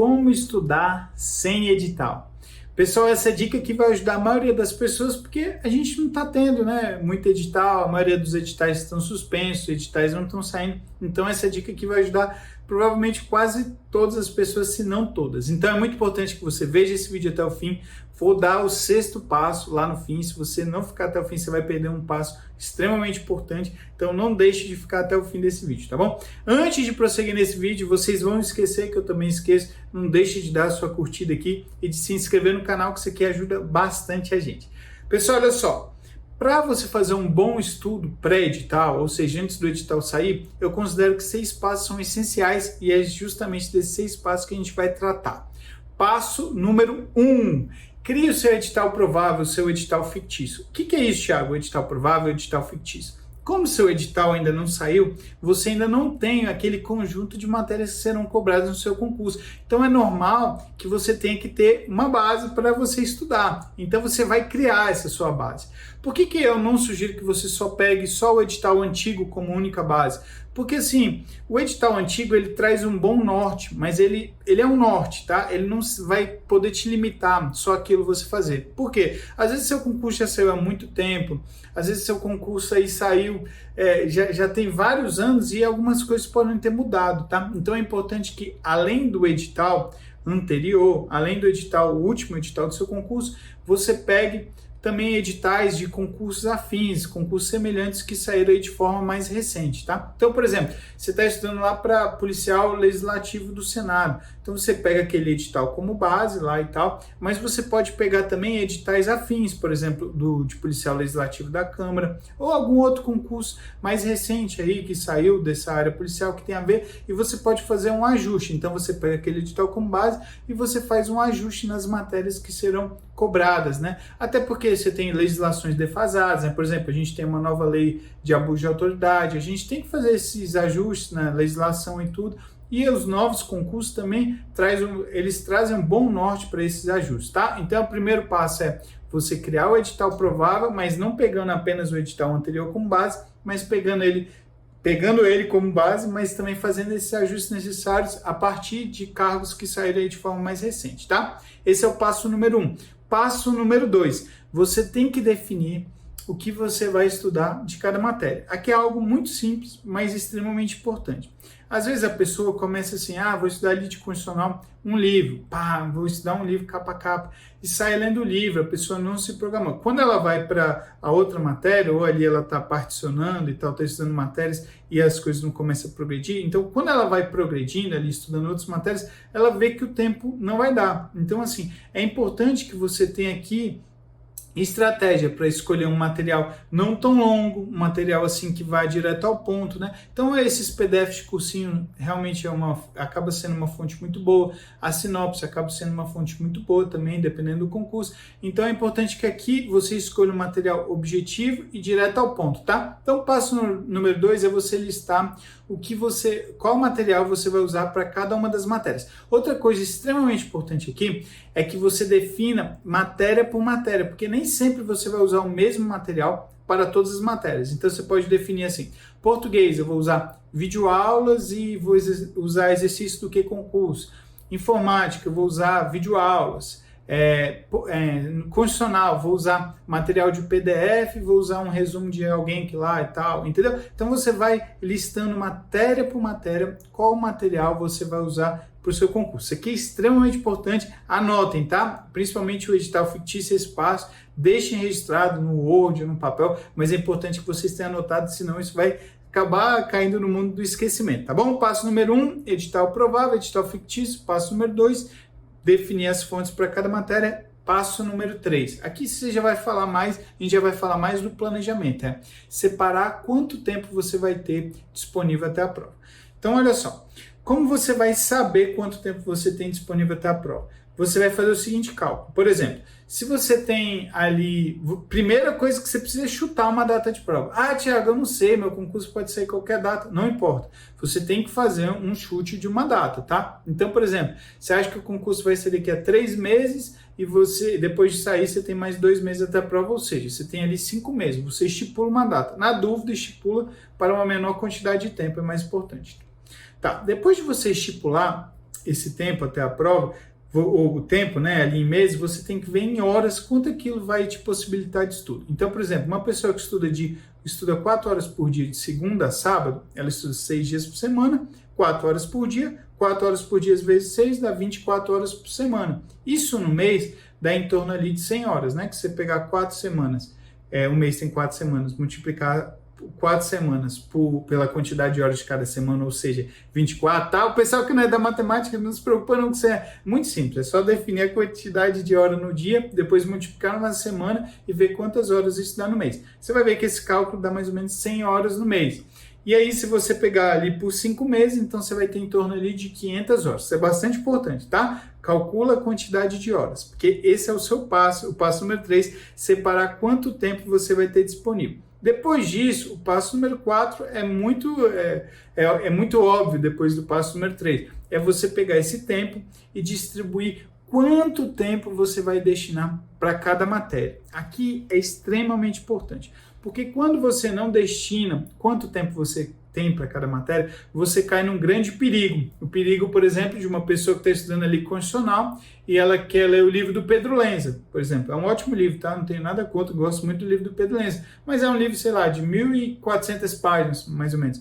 como estudar sem edital. Pessoal, essa dica aqui vai ajudar a maioria das pessoas porque a gente não está tendo, muito edital, a maioria dos editais estão suspensos, editais não estão saindo, então essa dica aqui vai ajudar provavelmente quase todas as pessoas, se não todas. Então é muito importante que você veja esse vídeo até o fim. Vou dar o 6º passo lá no fim. Se você não ficar até o fim, você vai perder um passo extremamente importante. Então não deixe de ficar até o fim desse vídeo, tá bom? Antes de prosseguir nesse vídeo, vocês vão esquecer, que eu também esqueço, não deixe de dar a sua curtida aqui e de se inscrever no canal, que isso aqui ajuda bastante a gente. Pessoal, olha só. Para você fazer um bom estudo pré-edital, ou seja, antes do edital sair, eu considero que 6 passos são essenciais e é justamente desses 6 passos que a gente vai tratar. Passo número 1. Crie o seu edital provável, o seu edital fictício. O que é isso, Thiago? O edital provável e o edital fictício. Como o seu edital ainda não saiu, você ainda não tem aquele conjunto de matérias que serão cobradas no seu concurso. Então é normal que você tenha que ter uma base para você estudar. Então você vai criar essa sua base. Por que eu não sugiro que você só pegue só o edital antigo como única base? Porque assim, o edital antigo ele traz um bom norte, mas ele é um norte, tá? Ele não vai poder te limitar só aquilo você fazer. Por quê? Às vezes seu concurso já saiu há muito tempo, às vezes seu concurso aí saiu, já tem vários anos e algumas coisas podem ter mudado, tá? Então é importante que além do edital anterior, além do edital, o último edital do seu concurso, você pegue também editais de concursos afins, concursos semelhantes que saíram aí de forma mais recente, tá? Então, por exemplo, você está estudando lá para policial legislativo do Senado, então você pega aquele edital como base lá e tal, mas você pode pegar também editais afins, por exemplo, de policial legislativo da Câmara, ou algum outro concurso mais recente aí que saiu dessa área policial que tem a ver, e você pode fazer um ajuste. Então você pega aquele edital como base e você faz um ajuste nas matérias que serão cobradas, né? Até porque você tem legislações defasadas, né? Por exemplo, a gente tem uma nova lei de abuso de autoridade, a gente tem que fazer esses ajustes na legislação e tudo, e os novos concursos também eles trazem um bom norte para esses ajustes, tá? Então o primeiro passo é você criar o edital provável, mas não pegando apenas o edital anterior como base, mas pegando ele como base, mas também fazendo esses ajustes necessários a partir de cargos que saíram aí de forma mais recente, tá? Esse é o passo número 1. Passo número 2, você tem que definir o que você vai estudar de cada matéria. Aqui é algo muito simples, mas extremamente importante. Às vezes a pessoa começa assim, vou estudar Direito Constitucional, um livro, vou estudar um livro capa a capa, e sai lendo o livro, a pessoa não se programou. Quando ela vai para a outra matéria, ou ali ela está particionando e tal, está estudando matérias e as coisas não começam a progredir, então quando ela vai progredindo ali, estudando outras matérias, ela vê que o tempo não vai dar. Então assim, é importante que você tenha aqui estratégia para escolher um material não tão longo, um material assim que vai direto ao ponto, né? Então esses PDFs de cursinho realmente acaba sendo uma fonte muito boa, a sinopse acaba sendo uma fonte muito boa também, dependendo do concurso. Então é importante que aqui você escolha um material objetivo e direto ao ponto, tá? Então o passo número 2 é você listar qual material você vai usar para cada uma das matérias. Outra coisa extremamente importante aqui é que você defina matéria por matéria, porque nem sempre você vai usar o mesmo material para todas as matérias. Então você pode definir assim: português, eu vou usar videoaulas e vou usar exercício do que concurso. Informática, eu vou usar videoaulas. Constitucional, vou usar material de PDF, vou usar um resumo de alguém que lá e tal, entendeu? Então você vai listando matéria por matéria qual material você vai usar para o seu concurso. Isso aqui é extremamente importante, anotem, tá? Principalmente o edital fictício, esse passo, deixem registrado no Word, no papel, mas é importante que vocês tenham anotado, senão isso vai acabar caindo no mundo do esquecimento, tá bom? Passo número 1, edital provável, edital fictício. Passo número 2, definir as fontes para cada matéria. Passo número 3. Aqui você já vai falar mais, a gente já vai falar mais do planejamento, separar quanto tempo você vai ter disponível até a prova. Então, olha só, como você vai saber quanto tempo você tem disponível até a prova? Você vai fazer o seguinte cálculo. Por exemplo, se você tem ali... Primeira coisa que você precisa é chutar uma data de prova. Thiago, eu não sei, meu concurso pode ser qualquer data. Não importa. Você tem que fazer um chute de uma data, tá? Então, por exemplo, você acha que o concurso vai ser daqui a 3 meses e você, depois de sair, você tem mais 2 meses até a prova, ou seja, você tem ali 5 meses. Você estipula uma data. Na dúvida, estipula para uma menor quantidade de tempo, é mais importante. Tá, depois de você estipular esse tempo até a prova, ou o tempo, né, ali em meses, você tem que ver em horas quanto aquilo vai te possibilitar de estudo. Então, por exemplo, uma pessoa que estuda 4 horas por dia, de segunda a sábado, ela estuda 6 dias por semana, 4 horas por dia, 4 horas por dia vezes 6 dá 24 horas por semana. Isso no mês dá em torno ali de 100 horas, né? Que você pegar 4 semanas, um mês tem 4 semanas, multiplicar 4 semanas pela quantidade de horas de cada semana, ou seja, 24, tá? O pessoal que não é da matemática não se preocupa não, que isso é muito simples, é só definir a quantidade de horas no dia, depois multiplicar na semana e ver quantas horas isso dá no mês. Você vai ver que esse cálculo dá mais ou menos 100 horas no mês. E aí, se você pegar ali por 5 meses, então você vai ter em torno ali de 500 horas. Isso é bastante importante, tá? Calcula a quantidade de horas, porque esse é o seu passo, o passo número 3, separar quanto tempo você vai ter disponível. Depois disso, o passo número 4 é muito óbvio depois do passo número 3. É você pegar esse tempo e distribuir quanto tempo você vai destinar para cada matéria. Aqui é extremamente importante, porque quando você não destina quanto tempo você tem para cada matéria, você cai num grande perigo. O perigo, por exemplo, de uma pessoa que está estudando ali constitucional e ela quer ler o livro do Pedro Lenza, por exemplo. É um ótimo livro, tá? Não tenho nada contra, gosto muito do livro do Pedro Lenza, mas é um livro, sei lá, de 1.400 páginas, mais ou menos.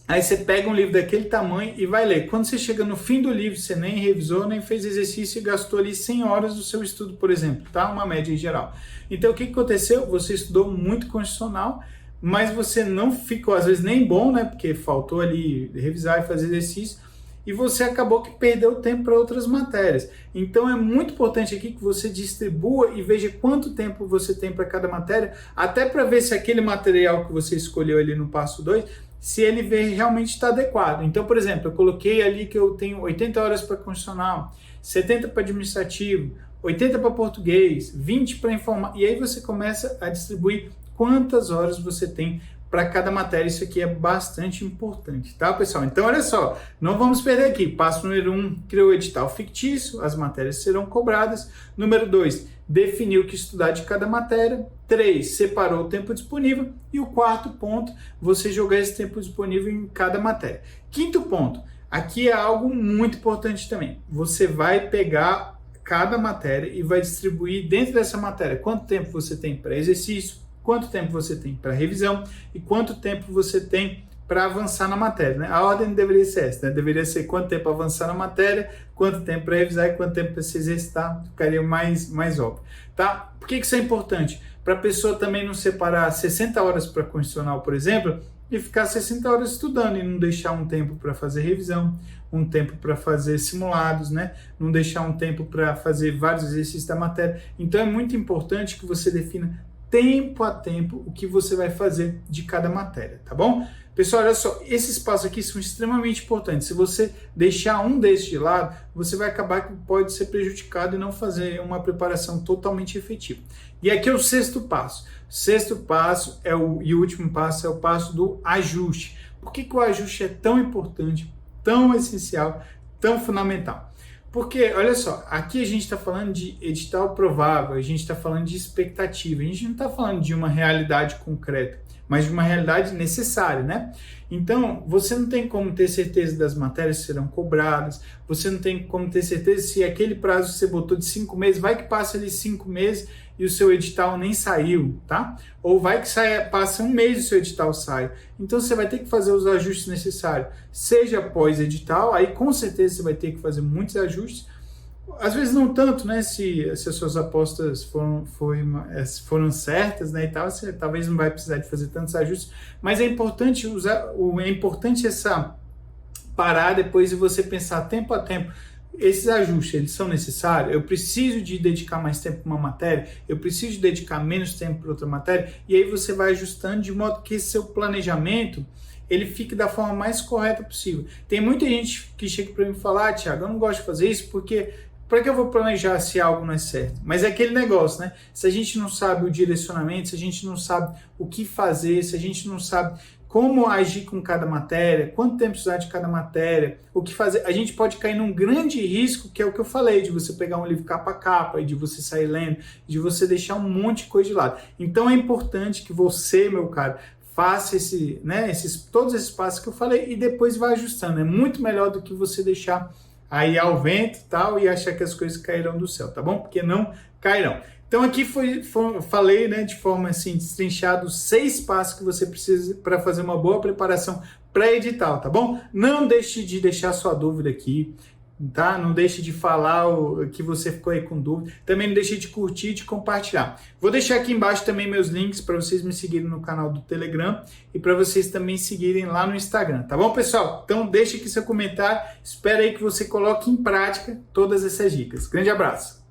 Aí você pega um livro daquele tamanho e vai ler. Quando você chega no fim do livro, você nem revisou, nem fez exercício e gastou ali 100 horas do seu estudo, por exemplo, tá? Uma média em geral. Então, o que aconteceu? Você estudou muito constitucional, mas você não ficou, às vezes, nem bom, né? Porque faltou ali revisar e fazer exercício, e você acabou que perdeu tempo para outras matérias. Então, é muito importante aqui que você distribua e veja quanto tempo você tem para cada matéria, até para ver se aquele material que você escolheu ali no passo 2, se ele realmente está adequado. Então, por exemplo, eu coloquei ali que eu tenho 80 horas para constitucional, 70 para administrativo, 80 para português, 20 para informática, e aí você começa a distribuir quantas horas você tem para cada matéria. Isso aqui é bastante importante, tá, pessoal? Então, olha só, não vamos perder aqui. Passo número 1, criou o edital fictício, as matérias serão cobradas. Número 2, definiu o que estudar de cada matéria. 3, separou o tempo disponível. E o 4 ponto, você jogar esse tempo disponível em cada matéria. 5º ponto, aqui é algo muito importante também. Você vai pegar cada matéria e vai distribuir dentro dessa matéria quanto tempo você tem para exercício, quanto tempo você tem para revisão e quanto tempo você tem para avançar na matéria, né? A ordem deveria ser essa, né? Deveria ser quanto tempo avançar na matéria, quanto tempo para revisar e quanto tempo para se exercitar, ficaria mais óbvio, tá? Por que isso é importante? Para a pessoa também não separar 60 horas para constitucional, por exemplo, e ficar 60 horas estudando e não deixar um tempo para fazer revisão, um tempo para fazer simulados, né? Não deixar um tempo para fazer vários exercícios da matéria. Então é muito importante que você defina tempo a tempo o que você vai fazer de cada matéria, tá bom? Pessoal, olha só, esses passos aqui são extremamente importantes. Se você deixar um desses de lado, você vai acabar que pode ser prejudicado e não fazer uma preparação totalmente efetiva. E aqui é o 6º passo. O 6º passo e o último passo é o passo do ajuste. Por que o ajuste é tão importante, tão essencial, tão fundamental? Porque, olha só, aqui a gente está falando de edital provável, a gente está falando de expectativa, a gente não está falando de uma realidade concreta, mas de uma realidade necessária, né? Então, você não tem como ter certeza das matérias que serão cobradas, você não tem como ter certeza se aquele prazo que você botou de 5 meses, vai que passa ali 5 meses e o seu edital nem saiu, tá? Ou vai que passa um mês e o seu edital sai. Então, você vai ter que fazer os ajustes necessários, seja após edital, aí com certeza você vai ter que fazer muitos ajustes. Às vezes não tanto, né, se as suas apostas foram certas, né, e tal, você talvez não vai precisar de fazer tantos ajustes, mas é importante essa parar depois e você pensar tempo a tempo. Esses ajustes, eles são necessários? Eu preciso de dedicar mais tempo para uma matéria? Eu preciso de dedicar menos tempo para outra matéria? E aí você vai ajustando de modo que esse seu planejamento ele fique da forma mais correta possível. Tem muita gente que chega para mim e fala, Thiago, eu não gosto de fazer isso porque para que eu vou planejar se algo não é certo? Mas é aquele negócio, né? Se a gente não sabe o direcionamento, se a gente não sabe o que fazer, se a gente não sabe como agir com cada matéria, quanto tempo precisar de cada matéria, o que fazer, a gente pode cair num grande risco, que é o que eu falei, de você pegar um livro capa a capa, e de você sair lendo, de você deixar um monte de coisa de lado. Então é importante que você, meu cara, faça todos esses passos que eu falei e depois vai ajustando. É muito melhor do que você deixar aí ao vento e tal e achar que as coisas cairão do céu, tá bom? Porque não cairão. Então aqui falei, né, de forma assim, destrinchada, os 6 passos que você precisa para fazer uma boa preparação pré-edital, tá bom? Não deixe de deixar sua dúvida aqui, tá? Não deixe de falar o que você ficou aí com dúvida. Também não deixe de curtir e de compartilhar. Vou deixar aqui embaixo também meus links para vocês me seguirem no canal do Telegram e para vocês também seguirem lá no Instagram, tá bom, pessoal? Então deixe aqui seu comentário. Espero aí que você coloque em prática todas essas dicas. Grande abraço!